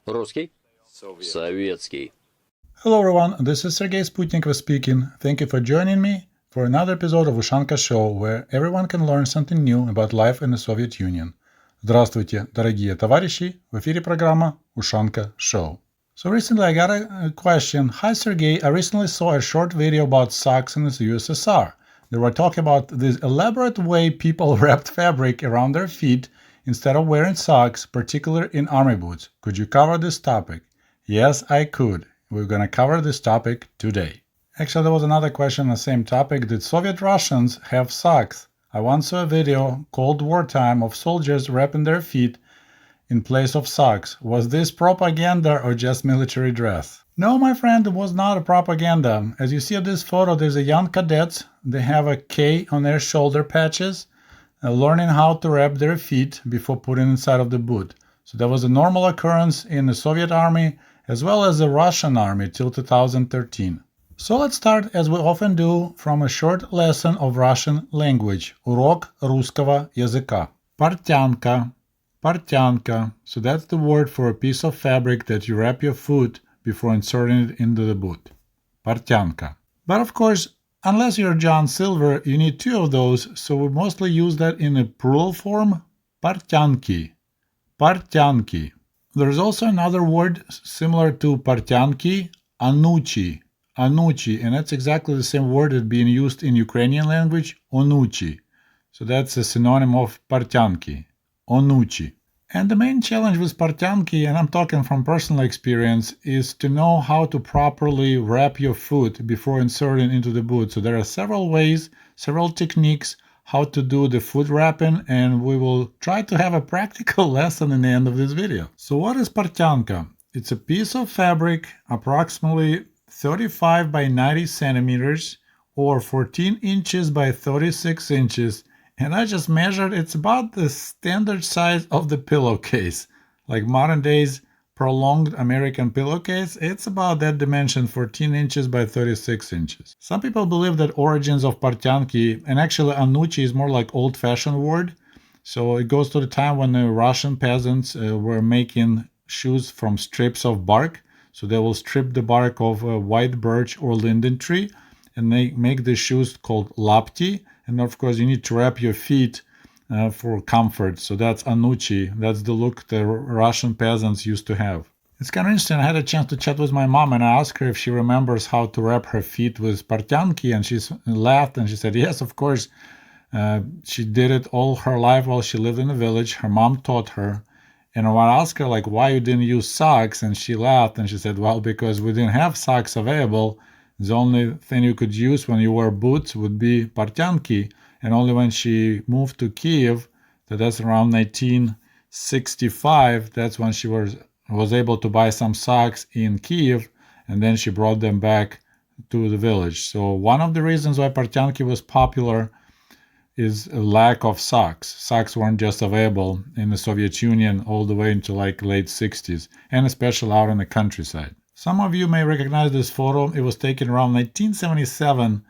Русский? Советский. Hello everyone, this is Sergei Sputnikov speaking. Thank you for joining me for another episode of Ushanka Show, where everyone can learn something new about life in the Soviet Union. Здравствуйте, дорогие товарищи! В эфире программа Ushanka Show. So recently I got a question. Hi Sergey, I recently saw a short video about socks in the USSR. They were talking about this elaborate way people wrapped fabric around their feet instead of wearing socks, particularly in army boots. Could you cover this topic? Yes, I could. We're gonna cover this topic today. Actually, there was another question on the same topic. Did Soviet Russians have socks? I once saw a video, Cold War time, of soldiers wrapping their feet in place of socks. Was this propaganda or just military dress? No, my friend, it was not a propaganda. As you see in this photo, there's a young cadets. They have a K on their shoulder patches, learning how to wrap their feet before putting inside of the boot. So that was a normal occurrence in the Soviet army as well as the Russian army till 2013. So let's start, as we often do, from a short lesson of Russian language. Урок русского языка. Portyanka. Portyanka. So that's the word for a piece of fabric that you wrap your foot before inserting it into the boot. Portyanka. But of course, unless you're John Silver, you need two of those, so we mostly use that in a plural form. Portyanki. Portyanki. There's also another word similar to portyanki, anuchi. Anuchi, and that's exactly the same word that's being used in Ukrainian language, onuchi. So that's a synonym of portyanki, onuchi. And the main challenge with portyanki, and I'm talking from personal experience, is to know how to properly wrap your foot before inserting into the boot. So there are several ways, several techniques how to do the foot wrapping, and we will try to have a practical lesson in the end of this video. So what is portyanka? It's a piece of fabric approximately 35 by 90 centimeters or 14 inches by 36 inches. And I just measured, it's about the standard size of the pillowcase. Like modern days prolonged American pillowcase, it's about that dimension, 14 inches by 36 inches. Some people believe that origins of portyanki, and actually anuchi is more like old-fashioned word. So it goes to the time when the Russian peasants were making shoes from strips of bark. So they will strip the bark of a white birch or linden tree, and they make the shoes called lapti. And of course, you need to wrap your feet for comfort. So that's anuchi. That's the look the Russian peasants used to have. It's kind of interesting. I had a chance to chat with my mom, and I asked her if she remembers how to wrap her feet with portyanki, and she laughed and she said, yes, of course. She did it all her life while she lived in the village. Her mom taught her. And when I asked her, like, why you didn't use socks, and she laughed and she said, well, because we didn't have socks available. The only thing you could use when you wear boots would be portyanki. And only when she moved to Kiev, that's around 1965, that's when she was able to buy some socks in Kiev, and then she brought them back to the village. So one of the reasons why portyanki was popular is a lack of socks. Socks weren't just available in the Soviet Union all the way into like late 60s, and especially out in the countryside. Some of you may recognize this photo. It was taken around 1977.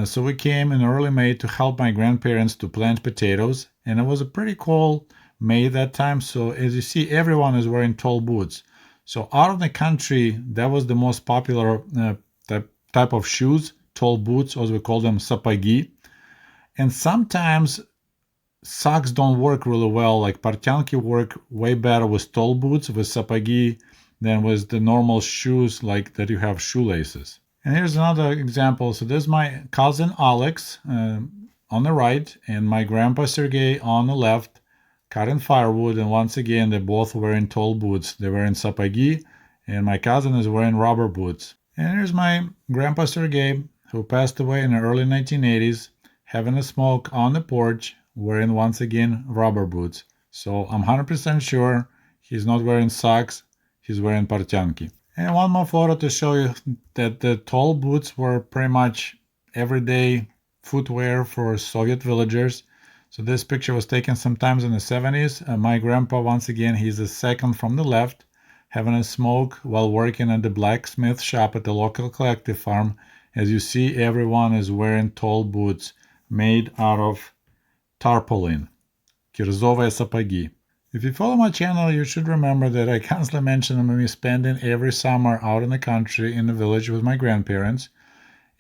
So we came in early May to help my grandparents to plant potatoes, and it was a pretty cold May that time. So as you see, everyone is wearing tall boots. So out of the country, that was the most popular type of shoes, tall boots, as we call them, sapagi. And sometimes socks don't work really well. Like portyanki work way better with tall boots, with sapagi, than with the normal shoes like that you have shoelaces. And here's another example. So there's my cousin Alex on the right and my grandpa Sergey on the left cutting firewood. And once again, they're both wearing tall boots. They're wearing sapagi and my cousin is wearing rubber boots. And here's my grandpa Sergey, who passed away in the early 1980s, having a smoke on the porch, wearing once again rubber boots. So I'm 100% sure he's not wearing socks, he's wearing portyanki. And one more photo to show you that the tall boots were pretty much everyday footwear for Soviet villagers. So this picture was taken sometimes in the 70s. My grandpa, once again, he's the second from the left, having a smoke while working at the blacksmith shop at the local collective farm. As you see, everyone is wearing tall boots made out of tarpaulin, kirzovые сапоги. If you follow my channel, you should remember that I constantly mention me spending every summer out in the country in the village with my grandparents.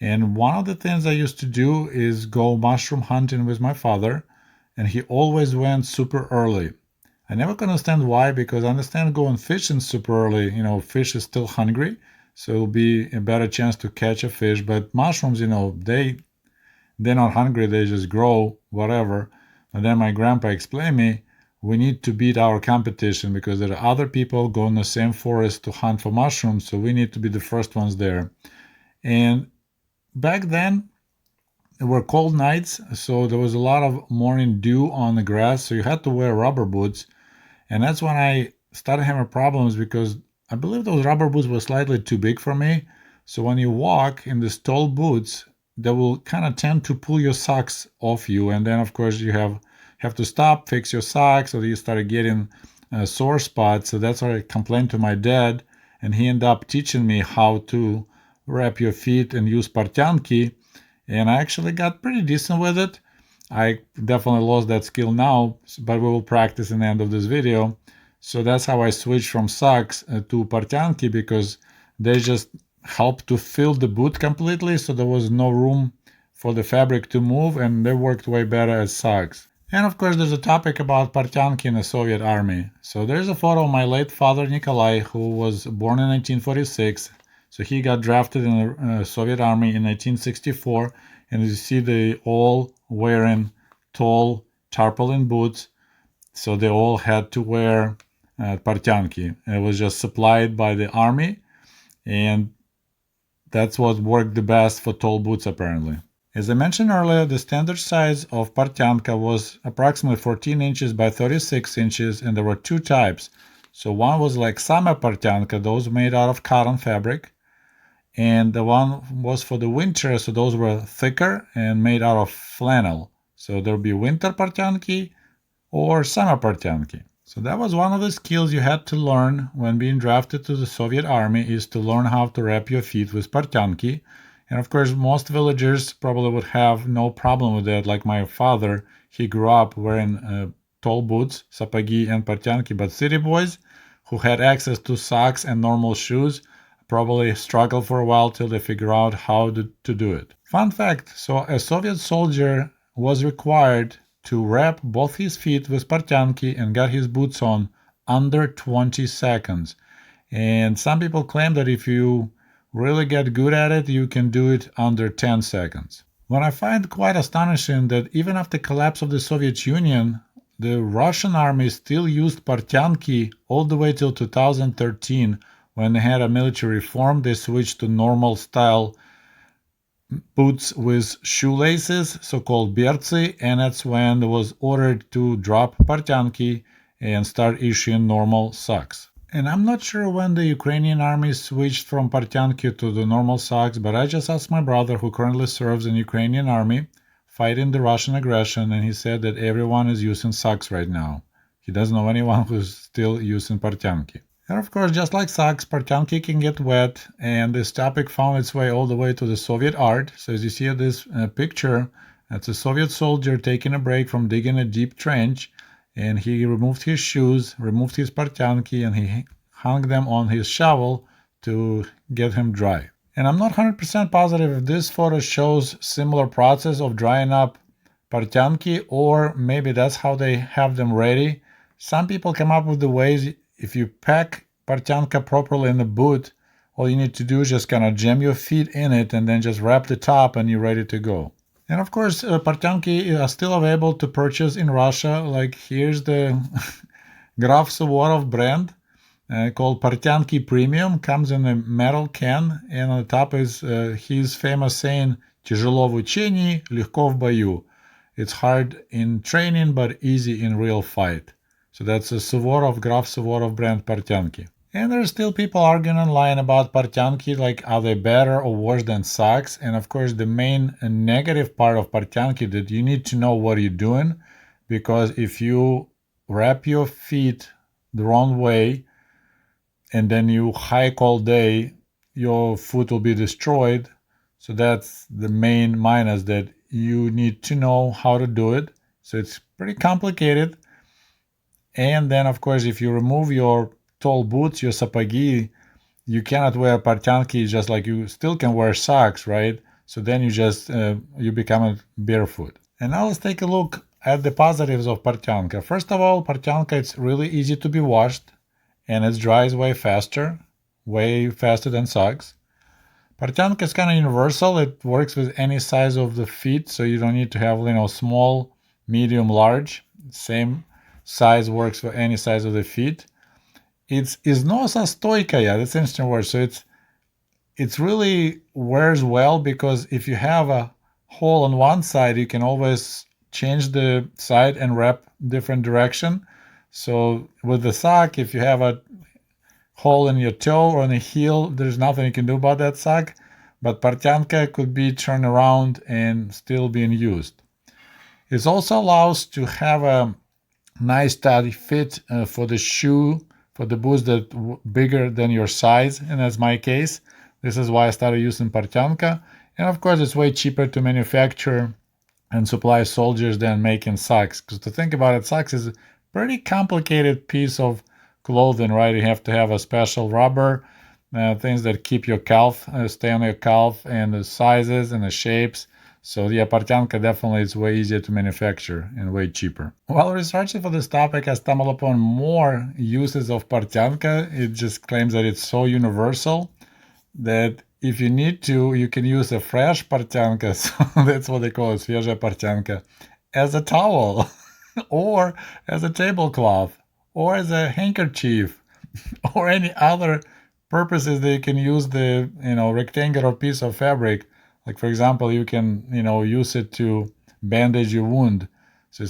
And one of the things I used to do is go mushroom hunting with my father, and he always went super early. I never could understand why, because I understand going fishing super early, fish is still hungry, so it'll be a better chance to catch a fish. But mushrooms, they're not hungry, they just grow, whatever. And then my grandpa explained me, we need to beat our competition because there are other people going the same forest to hunt for mushrooms, so we need to be the first ones there. And back then, there were cold nights, so there was a lot of morning dew on the grass, so you had to wear rubber boots. And that's when I started having problems because I believe those rubber boots were slightly too big for me. So when you walk in these tall boots, they will kind of tend to pull your socks off you. And then, of course, you have to stop, fix your socks, or you started getting sore spots. So that's why I complained to my dad, and he ended up teaching me how to wrap your feet and use Portyanki. And I actually got pretty decent with it. I definitely lost that skill now, but we will practice in the end of this video. So that's how I switched from socks to Portyanki, because they just helped to fill the boot completely, so there was no room for the fabric to move, and they worked way better as socks. And of course, there's a topic about Portyanki in the Soviet army. So there's a photo of my late father Nikolai, who was born in 1946. So he got drafted in the Soviet army in 1964, and you see they all wearing tall tarpaulin boots. So they all had to wear Portyanki. It was just supplied by the army, and that's what worked the best for tall boots apparently. As I mentioned earlier, the standard size of Portyanka was approximately 14 inches by 36 inches, and there were two types. So one was like summer Portyanka, those made out of cotton fabric, and the one was for the winter, so those were thicker and made out of flannel. So there would be winter Portyanki or summer Portyanki. So that was one of the skills you had to learn when being drafted to the Soviet army, is to learn how to wrap your feet with Portyanki. And of course, most villagers probably would have no problem with that. Like my father, he grew up wearing tall boots, sapagi and Portyanki, but city boys who had access to socks and normal shoes probably struggle for a while till they figure out how to do it. Fun fact, so a Soviet soldier was required to wrap both his feet with Portyanki and got his boots on under 20 seconds. And some people claim that if you really get good at it, you can do it under 10 seconds. What I find quite astonishing that even after the collapse of the Soviet Union, the Russian army still used Portyanki all the way till 2013. When they had a military reform, they switched to normal style boots with shoelaces, so-called berцы, and that's when it was ordered to drop Portyanki and start issuing normal socks. And I'm not sure when the Ukrainian army switched from Portyanki to the normal socks, but I just asked my brother, who currently serves in the Ukrainian army fighting the Russian aggression, and he said that everyone is using socks right now. He doesn't know anyone who's still using Portyanki. And of course, just like socks, Portyanki can get wet, and this topic found its way all the way to the Soviet art. So as you see this picture, it's a Soviet soldier taking a break from digging a deep trench, and he removed his shoes, removed his Portyanki, and he hung them on his shovel to get him dry. And I'm not 100% positive if this photo shows similar process of drying up Portyanki, or maybe that's how they have them ready. Some people come up with the ways. If you pack Portyanka properly in the boot, all you need to do is just kind of jam your feet in it and then just wrap the top and you're ready to go. And of course, Portyanki are still available to purchase in Russia. Like here's the Graf Suvorov brand called Portyanki Premium. Comes in a metal can, and on the top is his famous saying, "Тяжело в учении, легко в бою." It's hard in training, but easy in real fight. So that's a Suvorov, Graf Suvorov brand Portyanki. And there's still people arguing online about Portyanki, like are they better or worse than socks? And of course, the main negative part of Portyanki that you need to know what you're doing, because if you wrap your feet the wrong way and then you hike all day, your foot will be destroyed. So that's the main minus, that you need to know how to do it. So it's pretty complicated. And then, of course, if you remove your tall boots, your sapagi, you cannot wear Portyanka just like you still can wear socks, right? So then you become barefoot. And now let's take a look at the positives of Portyanka. First of all, Portyanka, it's really easy to be washed and it dries way faster than socks. Portyanka is kind of universal. It works with any size of the feet, so you don't need to have, small, medium, large. Same size works for any size of the feet. It's iznosa stoikaya. That's an interesting word. So it's really wears well because if you have a hole on one side, you can always change the side and wrap different direction. So with the sock, if you have a hole in your toe or in the heel, there's nothing you can do about that sock. But Portyanka could be turned around and still being used. It also allows to have a nice tight fit for the shoe, for the boots that bigger than your size, and that's my case. This is why I started using Portyanka. And of course, it's way cheaper to manufacture and supply soldiers than making socks. Because to think about it, socks is a pretty complicated piece of clothing, right? You have to have a special rubber, things that keep your calf, stay on your calf, and the sizes and the shapes. So yeah, Portyanka definitely is way easier to manufacture and way cheaper. While researching for this topic, I stumbled upon more uses of Portyanka. It just claims that it's so universal that if you need to, you can use a fresh Portyanka, so that's what they call it, свежая Portyanka, as a towel, or as a tablecloth, or as a handkerchief, or any other purposes that you can use the rectangular piece of fabric. Like for example, you can use it to bandage your wound. So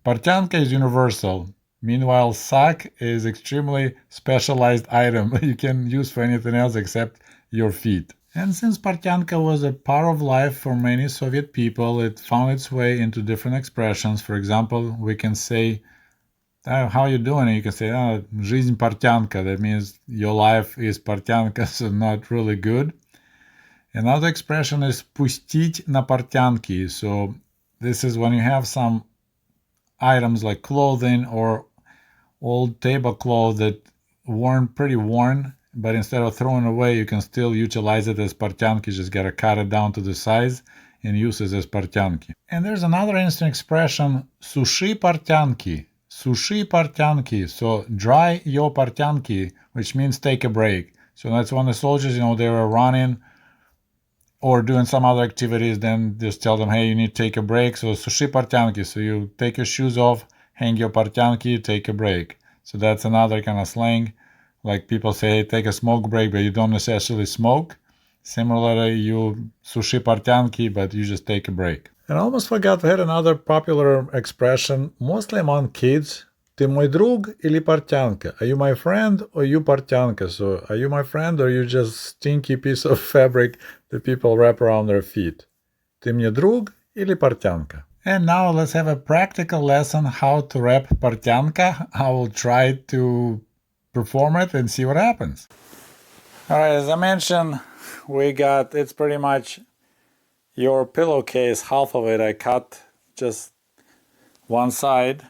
Portyanka is universal. Meanwhile, sock is extremely specialized item you can use for anything else except your feet. And since Portyanka was a part of life for many Soviet people, it found its way into different expressions. For example, we can say, how you doing? And you can say, жизнь Portyanka. That means your life is Portyanka, so not really good. Another expression is пустить на портянки. So this is when you have some items like clothing or old tablecloth that pretty worn, but instead of throwing away, you can still utilize it as portyanki. You just gotta cut it down to the size and use it as portyanki. And there's another interesting expression, sushi portyanki. Sushi portyanki. So dry your portyanki, which means take a break. So that's when the soldiers, they were running or doing some other activities, then just tell them, hey, you need to take a break. So sushi portyanki. So you take your shoes off, hang your portyanki, take a break. So that's another kind of slang. Like people say, hey, take a smoke break, but you don't necessarily smoke. Similarly, you sushi portyanki, but you just take a break. And I almost forgot, we had another popular expression, mostly among kids. Ты мой друг или портянка? Are you my friend or you портянка? So are you my friend or you just stinky piece of fabric that people wrap around their feet? Ты мне друг или портянка? And now let's have a practical lesson how to wrap портянка. I will try to perform it and see what happens. All right, as I mentioned, it's pretty much your pillowcase, half of it I cut just one side.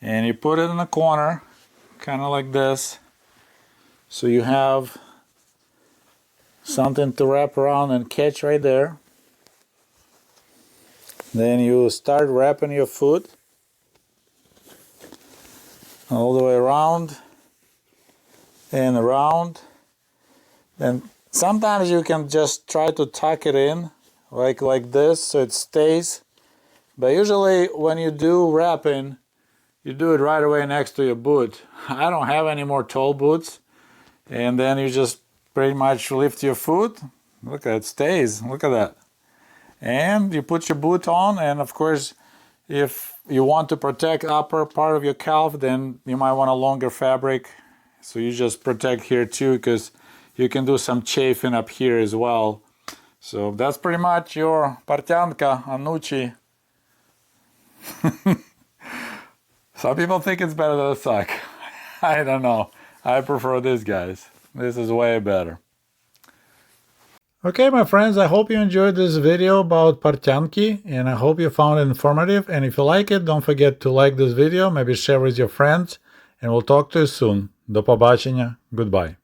And you put it in the corner, kind of like this. So you have something to wrap around and catch right there. Then you start wrapping your foot all the way around and around. Then sometimes you can just try to tuck it in like this so it stays. But usually when you do wrapping, you do it right away next to your boot. I don't have any more tall boots. And then you just pretty much lift your foot. Look, it stays. Look at that. And you put your boot on. And of course, if you want to protect upper part of your calf, then you might want a longer fabric. So you just protect here too, because you can do some chafing up here as well. So that's pretty much your Portyanka Anuchi. Some people think it's better than a sock. I don't know. I prefer this, guys. This is way better. Okay, my friends, I hope you enjoyed this video about Portyanki, and I hope you found it informative. And if you like it, don't forget to like this video, maybe share with your friends, and we'll talk to you soon. До побачення. Goodbye.